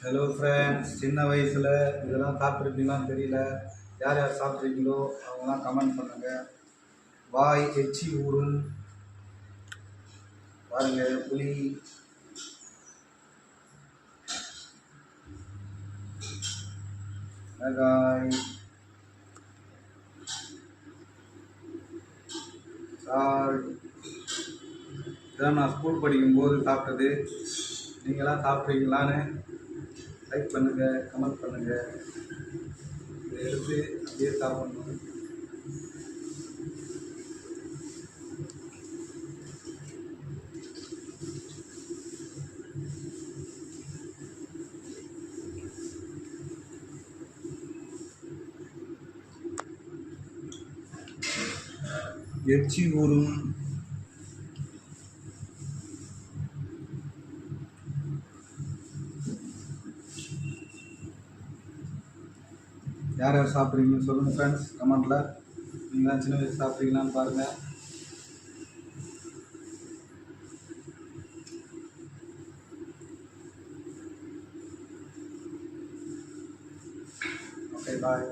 Hello friends, சின்ன வயசில் இதெல்லாம் சாப்பிட்ருப்பீங்களான்னு தெரியல. யார் யார் சாப்பிட்றீங்களோ அவங்களாம் கமெண்ட் பண்ணுங்கள். வாய் எச்சி ஊறும் பாருங்கள். புளி, மிளகாய், சால்ட், இதெல்லாம் நான் ஸ்கூல் படிக்கும்போது சாப்பிட்டது. நீங்களாம் சாப்பிட்றீங்களான்னு லைக் பண்ணுங்கள், கமெண்ட் பண்ணுங்கள். இதை எடுத்து அப்படியே சாப்பிடணும். எச்சி ஊறும். யார் யார் சாப்பிட்றீங்கன்னு சொல்லுங்கள் ஃப்ரெண்ட்ஸ் கமெண்ட்டில். நீங்களாம் சின்ன வயசு சாப்பிட்றீங்களான்னு பாருங்கள். ஓகே, பாய்.